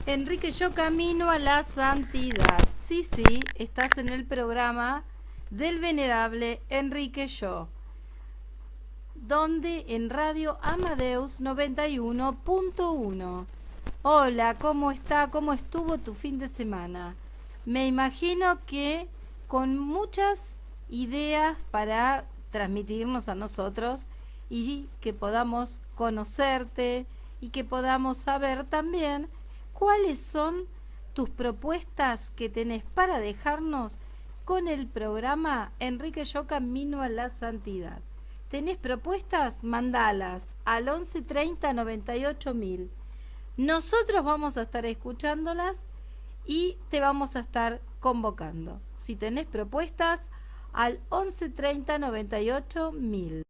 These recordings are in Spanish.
Enrique, yo camino a la santidad. Sí, estás en el programa del venerable Enrique Yo, donde en Radio Amadeus 91.1. Hola, ¿cómo está? ¿Cómo estuvo tu fin de semana? Me imagino que con muchas ideas para transmitirnos a nosotros y que podamos conocerte y que podamos saber también cuáles son tus propuestas que tenés para dejarnos con el programa Enrique Yo Camino a la Santidad. ¿Tenés propuestas? Mandalas al 1130 98.000. Nosotros vamos a estar escuchándolas y te vamos a estar convocando. Si tenés propuestas, al 1130 98.000.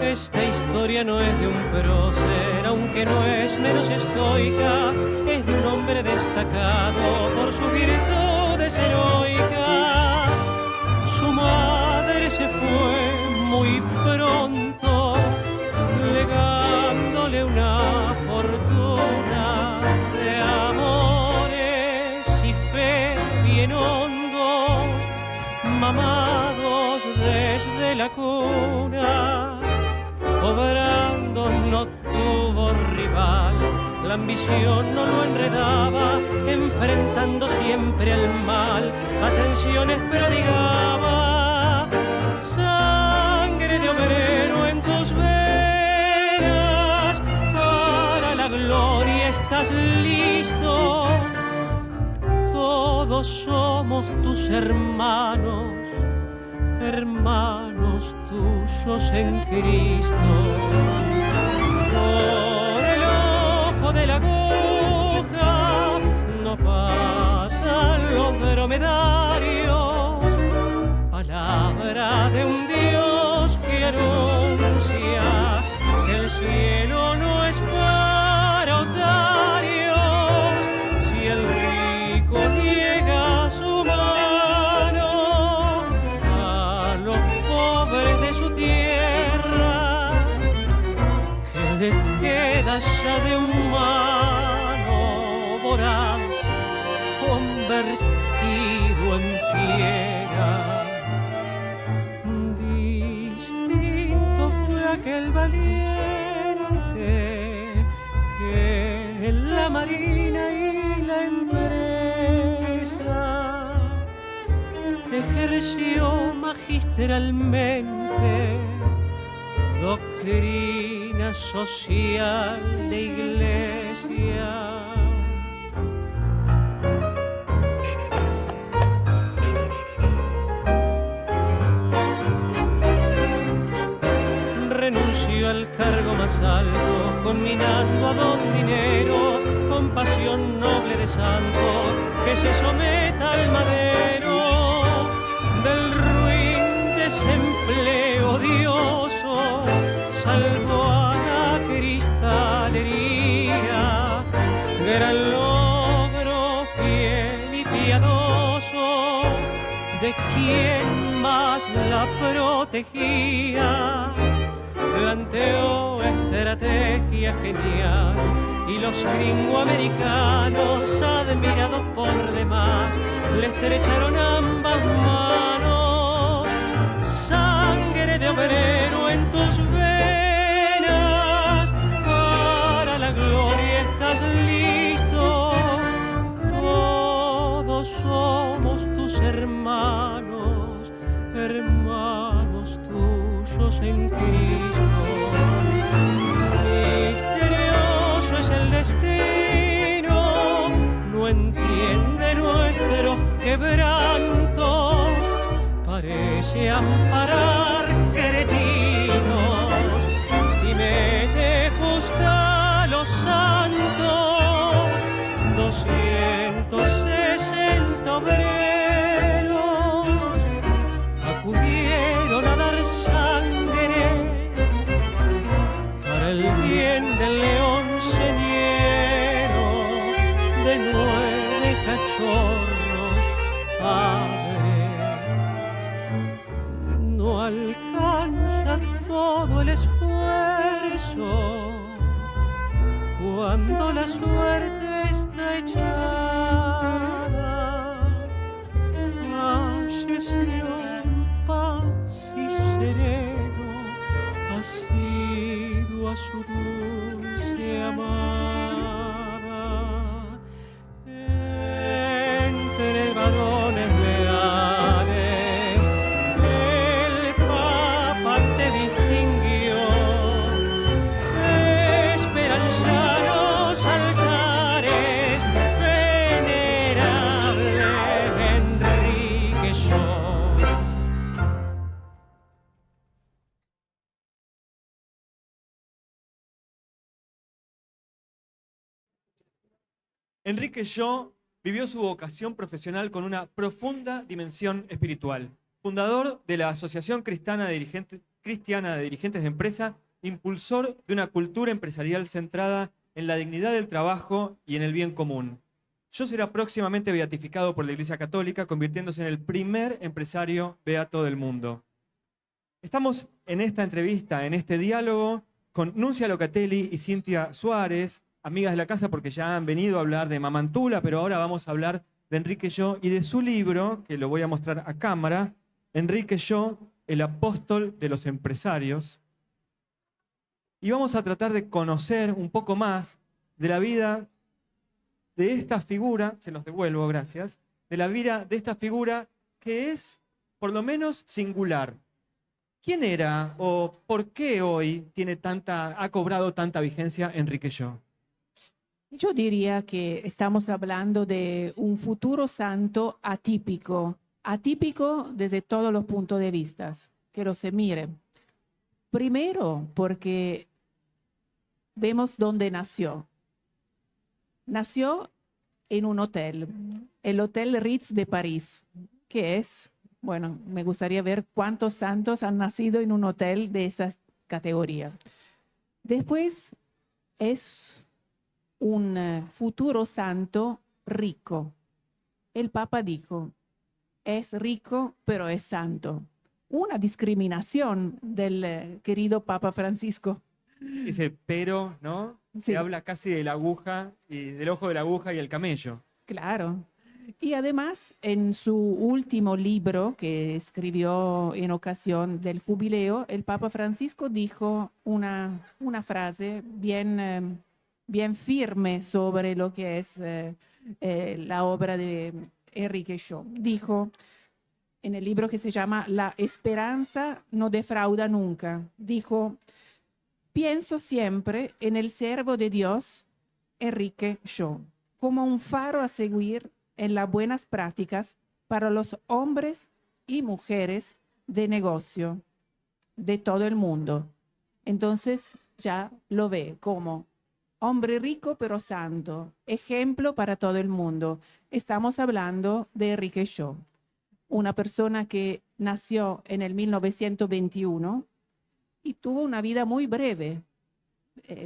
Esta historia no es de un prócer, aunque no es menos estoica, es de un hombre destacado por sus virtudes heroicas. Su madre se fue muy pronto, legándole una fortuna de amores y fe bien hondos, mamados desde la cuna. Obrando no tuvo rival, la ambición no lo enredaba, enfrentando siempre al mal, atenciones prodigaba. Sangre de obrero en tus venas, para la gloria estás listo. Todos somos tus hermanos, hermanos tuyos en Cristo. Por el ojo de la aguja no pasan los dromedarios, palabra de un Dios que anuncia que el cielo no es para otarios. Si el rico niega su tierra, que le queda ya de humano voraz, convertido en fiera. Distinto fue aquel valiente que en la marina y la empresa ejerció magistralmente doctrina social de iglesia. Renunció al cargo más alto, conminando a don dinero, con pasión noble de santo, que se someta al madero. Del ruin desempleo odioso salvó a la cristalería, gran logro fiel y piadoso de quien más la protegía. Planteó estrategia genial y los gringoamericanos, admirados por demás, le estrecharon ambas manos. Sangre de obrero en tus venas, para la gloria estás listo. Todos somos tus hermanos, hermanos tuyos en Cristo. Misterioso es el destino, no entiende nuestros quebrantos, parece amparar cretinos y mete justa a los santos. 200 Enrique Yo vivió su vocación profesional con una profunda dimensión espiritual. Fundador de la Asociación Cristiana de Dirigentes de Empresa, impulsor de una cultura empresarial centrada en la dignidad del trabajo y en el bien común. Yo será próximamente beatificado por la Iglesia Católica, convirtiéndose en el primer empresario beato del mundo. Estamos en esta entrevista, en este diálogo, con Nuncia Locatelli y Cintia Suárez, amigas de la casa porque ya han venido a hablar de Mamantula, pero ahora vamos a hablar de Enrique Yo y de su libro, que lo voy a mostrar a cámara, Enrique Yo, el apóstol de los empresarios. Y vamos a tratar de conocer un poco más de la vida de esta figura, se los devuelvo, gracias, de la vida de esta figura que es, por lo menos, singular. ¿Quién era o por qué hoy ha cobrado tanta vigencia Enrique Yo? Yo diría que estamos hablando de un futuro santo atípico, atípico desde todos los puntos de vista, que lo se mire. Primero, porque vemos dónde nació. Nació en un hotel, el Hotel Ritz de París, que es, bueno, me gustaría ver cuántos santos han nacido en un hotel de esa categoría. Después es un futuro santo rico. El Papa dijo, es rico, pero es santo. Una discriminación del querido Papa Francisco. Ese pero, ¿no? Sí. Se habla casi de la aguja y del ojo de la aguja y el camello. Claro. Y además, en su último libro que escribió en ocasión del jubileo, el Papa Francisco dijo una frase bien firme sobre lo que es la obra de Enrique Yo. Dijo en el libro que se llama La esperanza no defrauda nunca, dijo, pienso siempre en el siervo de Dios, Enrique Yo, como un faro a seguir en las buenas prácticas para los hombres y mujeres de negocio de todo el mundo. Entonces ya lo ve como hombre rico pero santo, ejemplo para todo el mundo. Estamos hablando de Enrique Yo, una persona que nació en el 1921 y tuvo una vida muy breve.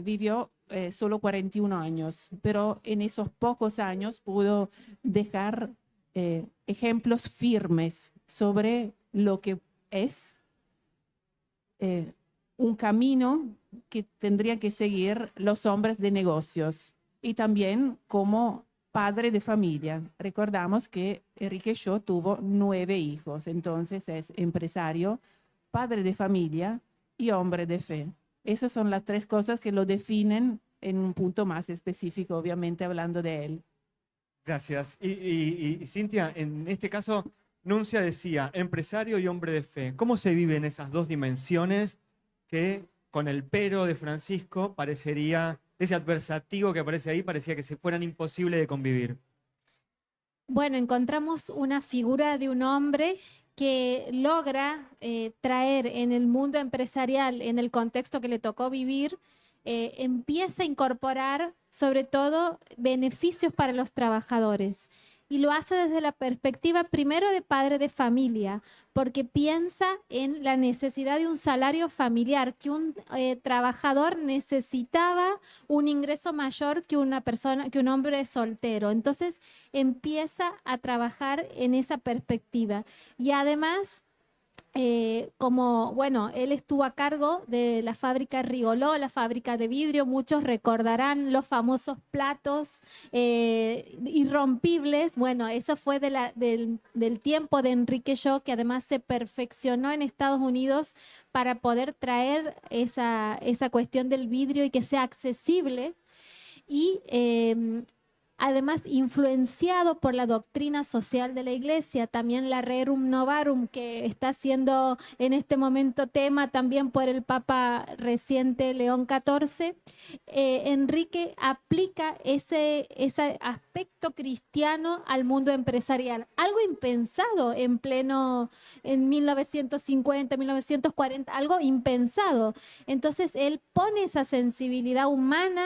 Vivió solo 41 años, pero en esos pocos años pudo dejar ejemplos firmes sobre lo que es un camino que tendrían que seguir los hombres de negocios y también como padre de familia. Recordamos que Enrique Yo tuvo 9 hijos, entonces es empresario, padre de familia y hombre de fe. Esas son las 3 cosas que lo definen en un punto más específico, obviamente hablando de él. Gracias. Y Cintia, en este caso, Nuncia decía, empresario y hombre de fe. ¿Cómo se viven esas 2 dimensiones que con el pero de Francisco parecería, ese adversativo que aparece ahí, parecía que se fueran imposibles de convivir? Bueno, encontramos una figura de un hombre que logra traer en el mundo empresarial, en el contexto que le tocó vivir, empieza a incorporar sobre todo beneficios para los trabajadores. Y lo hace desde la perspectiva primero de padre de familia, porque piensa en la necesidad de un salario familiar, que un trabajador necesitaba un ingreso mayor que una persona, que un hombre soltero. Entonces empieza a trabajar en esa perspectiva. Y además, como, bueno, él estuvo a cargo de la fábrica Rigoló, la fábrica de vidrio, muchos recordarán los famosos platos irrompibles. Bueno, eso fue del tiempo de Enrique Yo, que además se perfeccionó en Estados Unidos para poder traer esa cuestión del vidrio y que sea accesible. Y además influenciado por la doctrina social de la Iglesia, también la Rerum Novarum, que está siendo en este momento tema también por el Papa reciente León XIV, Enrique aplica ese aspecto cristiano al mundo empresarial, algo impensado en 1950, 1940, algo impensado. Entonces él pone esa sensibilidad humana,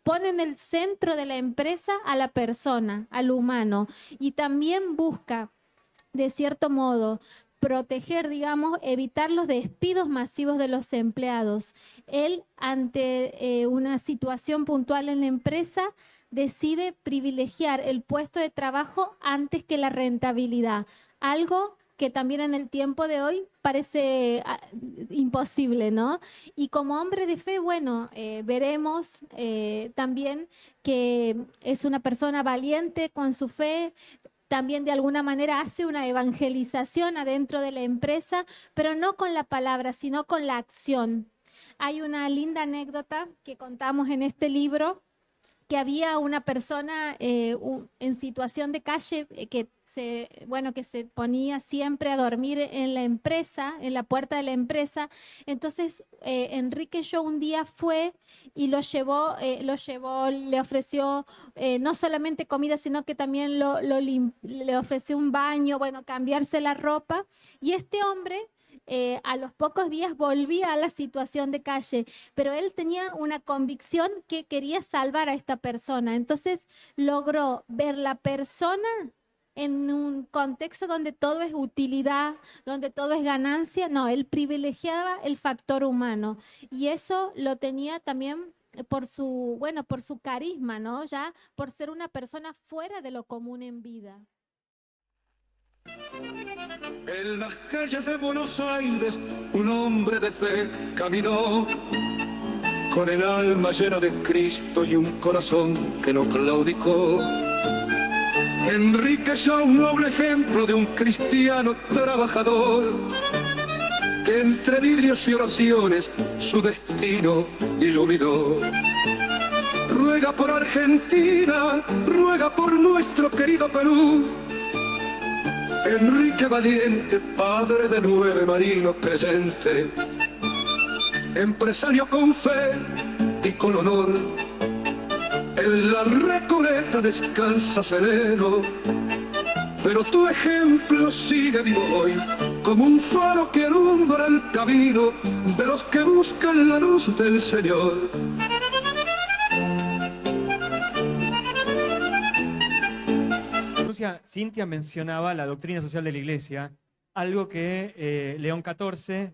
pone en el centro de la empresa a la persona, al humano, y también busca, de cierto modo, proteger, digamos, evitar los despidos masivos de los empleados. Él, ante una situación puntual en la empresa, decide privilegiar el puesto de trabajo antes que la rentabilidad, algo que también en el tiempo de hoy parece imposible, ¿no? Y como hombre de fe, bueno, veremos también que es una persona valiente con su fe, también de alguna manera hace una evangelización adentro de la empresa, pero no con la palabra, sino con la acción. Hay una linda anécdota que contamos en este libro, que había una persona en situación de calle que se ponía siempre a dormir en la empresa, en la puerta de la empresa. Entonces Enrique Shaw un día fue y lo llevó, le ofreció no solamente comida, sino que también le ofreció un baño, bueno, cambiarse la ropa. Y este hombre a los pocos días volvía a la situación de calle, pero él tenía una convicción que quería salvar a esta persona. Entonces logró ver la persona en un contexto donde todo es utilidad, donde todo es ganancia. No, él privilegiaba el factor humano, y eso lo tenía también por su carisma, ¿no? Ya por ser una persona fuera de lo común en vida. En las calles de Buenos Aires un hombre de fe caminó, con el alma llena de Cristo y un corazón que no claudicó. Enrique Shaw, un noble ejemplo de un cristiano trabajador, que entre vidrios y oraciones su destino iluminó. Ruega por Argentina, ruega por nuestro querido Perú. Enrique valiente, padre de 9 marinos creyentes, empresario con fe y con honor, en la Recoleta descansa sereno, pero tu ejemplo sigue vivo hoy, como un faro que alumbra el camino de los que buscan la luz del Señor. Cintia mencionaba la doctrina social de la Iglesia, algo que León XIV,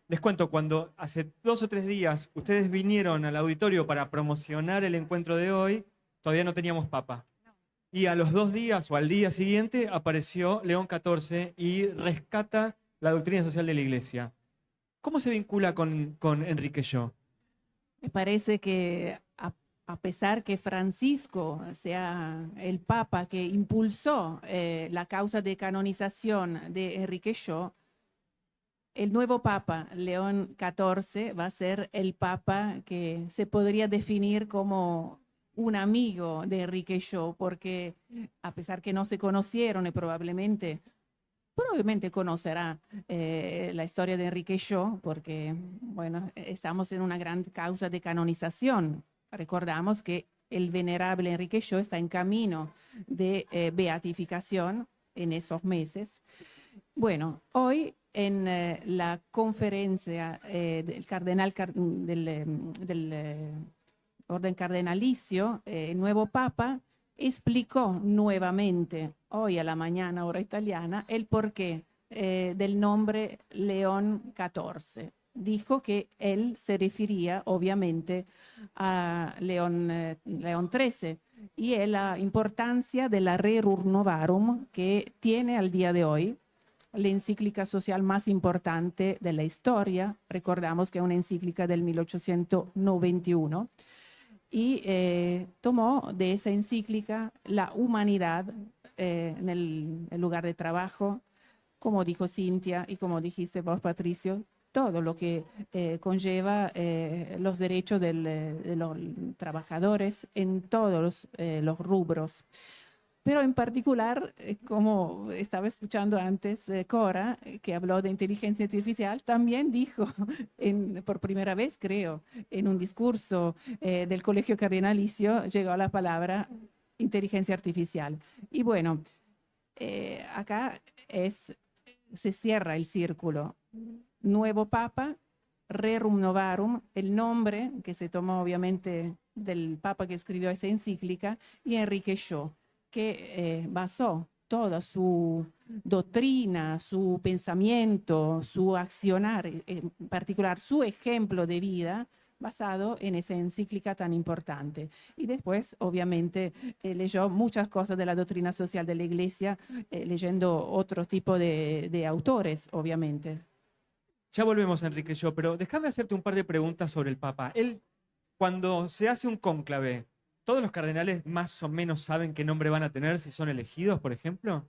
les cuento, cuando hace 2 o 3 días ustedes vinieron al auditorio para promocionar el encuentro de hoy, todavía no teníamos papa. Y a los 2 días o al día siguiente apareció León XIV y rescata la doctrina social de la Iglesia. ¿Cómo se vincula con Enrique Shaw? Me parece que a pesar que Francisco sea el papa que impulsó la causa de canonización de Enrique Shaw, el nuevo papa, León XIV, va a ser el papa que se podría definir como un amigo de Enrique Shaw, porque a pesar que no se conocieron y probablemente conocerá la historia de Enrique Shaw, porque bueno, estamos en una gran causa de canonización. Recordamos que el venerable Enrique Shaw está en camino de beatificación en esos meses. Bueno, hoy en la conferencia del orden cardenalicio, el nuevo Papa explicó nuevamente, hoy a la mañana, hora italiana, el porqué del nombre León XIV. Dijo que él se refería obviamente a León XIII y a la importancia de la Rerum Novarum que tiene al día de hoy, la encíclica social más importante de la historia. Recordamos que es una encíclica del 1891 y tomó de esa encíclica la humanidad en el lugar de trabajo, como dijo Cintia y como dijiste vos, Patricio, todo lo que conlleva los derechos de los trabajadores en todos los rubros. Pero en particular, como estaba escuchando antes Cora, que habló de inteligencia artificial, también dijo, por primera vez creo, en un discurso del Colegio Cardenalicio, llegó la palabra inteligencia artificial. Y bueno, acá se cierra el círculo. Nuevo Papa, Rerum Novarum, el nombre que se tomó obviamente del Papa que escribió esta encíclica, y Enrique Shaw, que basó toda su doctrina, su pensamiento, su accionar, en particular su ejemplo de vida, basado en esa encíclica tan importante. Y después, obviamente, leyó muchas cosas de la doctrina social de la Iglesia, leyendo otro tipo de autores, obviamente. Ya volvemos, Enrique, yo, pero déjame hacerte un par de preguntas sobre el Papa. Él, cuando se hace un cónclave, ¿todos los cardenales más o menos saben qué nombre van a tener si son elegidos, por ejemplo?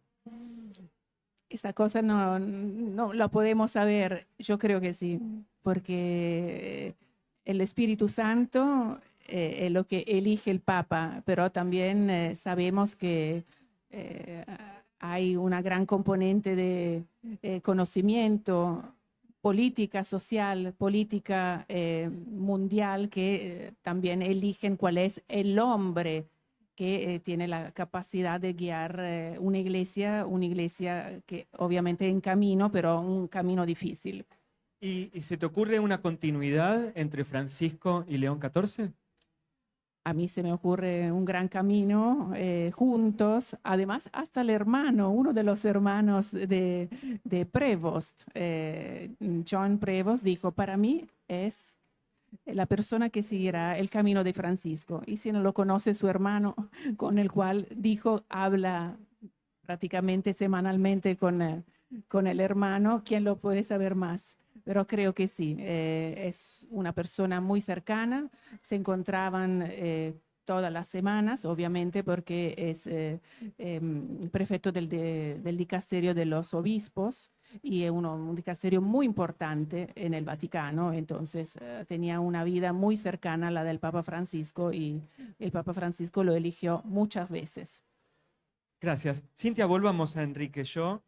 Esa cosa no la podemos saber, yo creo que sí, porque el Espíritu Santo es lo que elige el Papa, pero también sabemos que hay una gran componente de conocimiento, política social, política mundial, que también eligen cuál es el hombre que tiene la capacidad de guiar una iglesia que obviamente en camino, pero un camino difícil. ¿Y se te ocurre una continuidad entre Francisco y León XIV? A mí se me ocurre un gran camino juntos, además hasta el hermano, uno de los hermanos de Prevost, John Prevost, dijo, para mí es la persona que seguirá el camino de Francisco. Y si no lo conoce su hermano, con el cual dijo, habla prácticamente semanalmente con el hermano, ¿quién lo puede saber más? Pero creo que sí, es una persona muy cercana, se encontraban todas las semanas, obviamente, porque es prefecto del dicasterio de los obispos y es un dicasterio muy importante en el Vaticano, entonces tenía una vida muy cercana a la del Papa Francisco y el Papa Francisco lo eligió muchas veces. Gracias. Cintia, volvamos a Enrique. Yo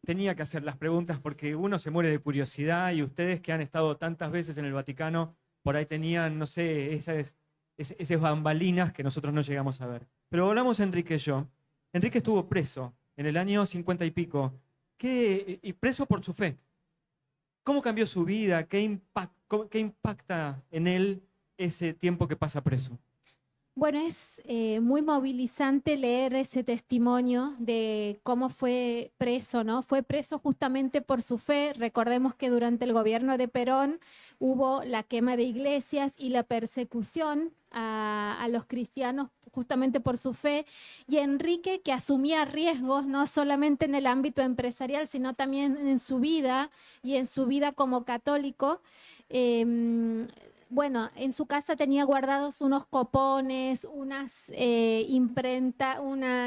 tenía que hacer las preguntas porque uno se muere de curiosidad y ustedes que han estado tantas veces en el Vaticano, por ahí tenían, no sé, esas bambalinas que nosotros no llegamos a ver. Pero volvamos a Enrique. Enrique estuvo preso en el año 50 y pico, y preso por su fe. ¿Cómo cambió su vida? ¿Qué impacta en él ese tiempo que pasa preso? Bueno, es muy movilizante leer ese testimonio de cómo fue preso, ¿no? Fue preso justamente por su fe. Recordemos que durante el gobierno de Perón hubo la quema de iglesias y la persecución a los cristianos justamente por su fe. Y Enrique, que asumía riesgos no solamente en el ámbito empresarial, sino también en su vida y en su vida como católico, bueno, en su casa tenía guardados unos copones, una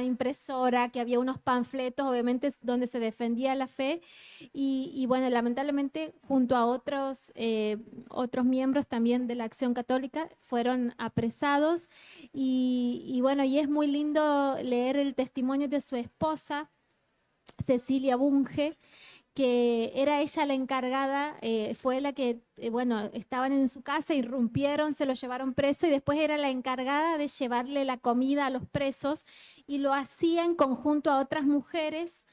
impresora, que había unos panfletos, obviamente, donde se defendía la fe. Y bueno, lamentablemente, junto a otros miembros también de la Acción Católica, fueron apresados. Y bueno, y es muy lindo leer el testimonio de su esposa, Cecilia Bunge, que era ella la encargada, fue la que, bueno, estaban en su casa, irrumpieron, se lo llevaron preso y después era la encargada de llevarle la comida a los presos y lo hacía en conjunto a otras mujeres.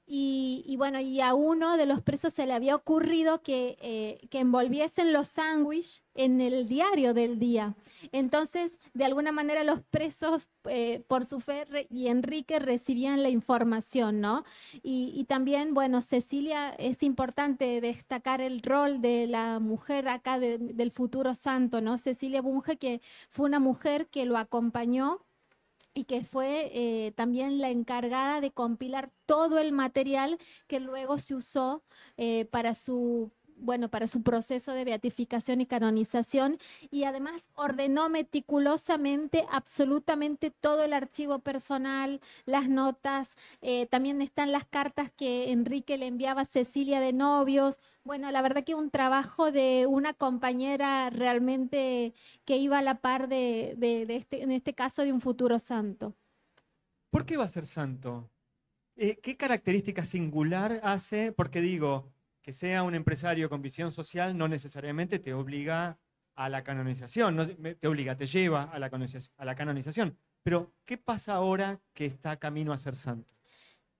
Y bueno, y a uno de los presos se le había ocurrido que envolviesen los sándwiches en el diario del día. Entonces, de alguna manera los presos, por su fe, y Enrique recibían la información, ¿no? Y también, bueno, Cecilia, es importante destacar el rol de la mujer acá del futuro santo, ¿no? Cecilia Bunge, que fue una mujer que lo acompañó y que fue también la encargada de compilar todo el material que luego se usó para su proceso de beatificación y canonización, y además ordenó meticulosamente absolutamente todo el archivo personal, las notas, también están las cartas que Enrique le enviaba a Cecilia de novios. Bueno, la verdad que un trabajo de una compañera realmente que iba a la par en este caso, de un futuro santo. ¿Por qué va a ser santo? ¿Qué característica singular hace? Porque digo, que sea un empresario con visión social no necesariamente te obliga a la canonización, no te lleva a la canonización. Pero, ¿qué pasa ahora que está camino a ser santo?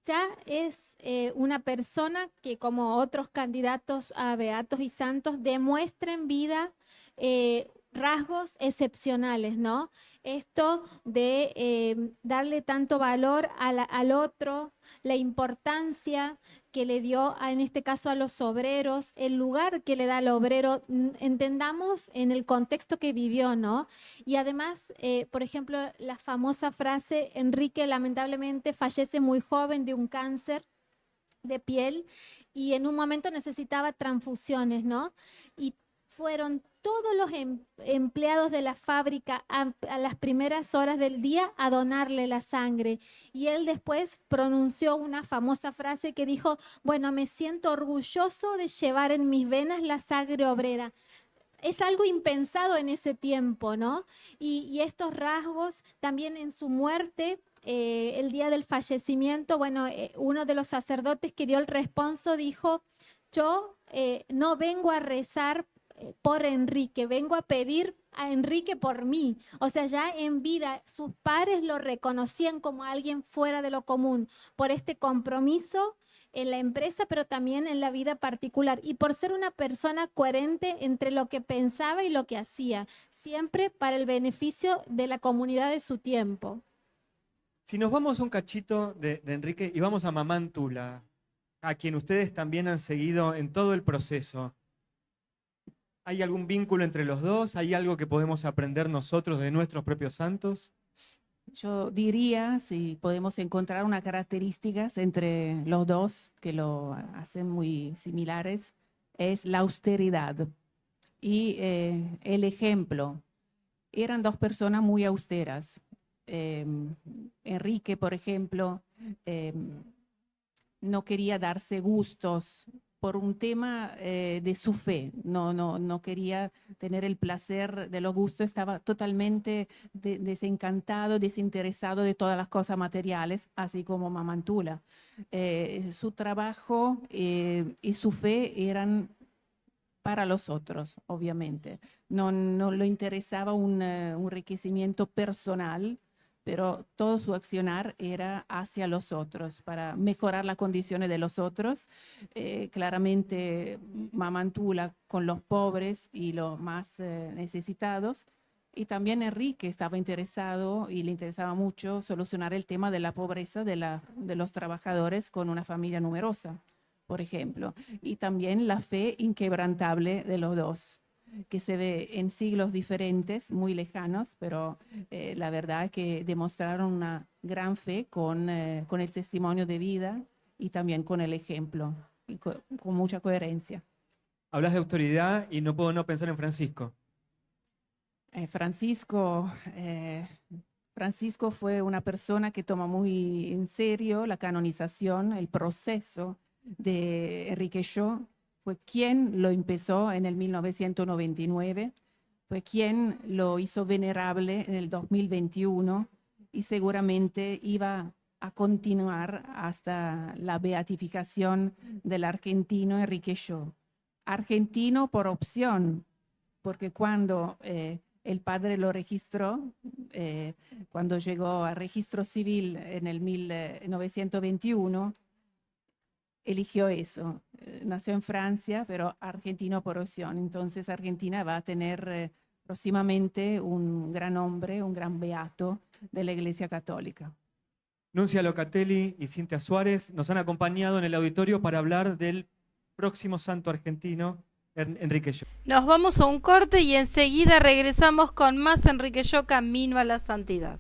ya es una persona que, como otros candidatos a beatos y santos, demuestra en vida rasgos excepcionales, ¿no? Esto de darle tanto valor al otro, la importancia que le dio, en este caso, a los obreros, el lugar que le da al obrero, entendamos en el contexto que vivió, ¿no? Y además, por ejemplo, la famosa frase, Enrique lamentablemente fallece muy joven de un cáncer de piel y en un momento necesitaba transfusiones, ¿no? Y fueron todos los empleados de la fábrica a las primeras horas del día a donarle la sangre. Y él después pronunció una famosa frase que dijo, bueno, me siento orgulloso de llevar en mis venas la sangre obrera. Es algo impensado en ese tiempo, ¿no? Y estos rasgos también en su muerte, el día del fallecimiento, bueno, uno de los sacerdotes que dio el responso dijo, yo no vengo a rezar por Enrique, vengo a pedir a Enrique por mí. O sea, ya en vida sus padres lo reconocían como alguien fuera de lo común por este compromiso en la empresa, pero también en la vida particular y por ser una persona coherente entre lo que pensaba y lo que hacía, siempre para el beneficio de la comunidad de su tiempo. Si nos vamos un cachito de Enrique y vamos a Mamántula, a quien ustedes también han seguido en todo el proceso, ¿hay algún vínculo entre los dos? ¿Hay algo que podemos aprender nosotros de nuestros propios santos? Yo diría, si podemos encontrar unas características entre los dos que lo hacen muy similares, es la austeridad y el ejemplo. Eran dos personas muy austeras. Enrique, por ejemplo, no quería darse gustos por un tema de su fe, no quería tener el placer de los gustos, estaba totalmente desencantado, desinteresado de todas las cosas materiales, así como Mamántula. Su trabajo y su fe eran para los otros, obviamente. No le interesaba un enriquecimiento personal, pero todo su accionar era hacia los otros, para mejorar las condiciones de los otros. Claramente Mamántula con los pobres y los más necesitados. Y también Enrique estaba interesado y le interesaba mucho solucionar el tema de la pobreza de los trabajadores con una familia numerosa, por ejemplo. Y también la fe inquebrantable de los dos, que se ve en siglos diferentes, muy lejanos, pero la verdad es que demostraron una gran fe con el testimonio de vida y también con el ejemplo, y con mucha coherencia. Hablas de autoridad y no puedo no pensar en Francisco. Francisco fue una persona que toma muy en serio la canonización, el proceso de Enrique Shaw. Fue quien lo empezó en el 1999, fue quien lo hizo venerable en el 2021 y seguramente iba a continuar hasta la beatificación del argentino Enrique Shaw. Argentino por opción, porque cuando el padre lo registró, cuando llegó al registro civil en el 1921, eligió eso. Nació en Francia, pero argentino por opción. Entonces Argentina va a tener próximamente un gran hombre, un gran beato de la Iglesia Católica. Nuncia Locatelli y Cintia Suárez nos han acompañado en el auditorio para hablar del próximo santo argentino, Enrique Shaw. Nos vamos a un corte y enseguida regresamos con más Enrique Shaw, Camino a la Santidad.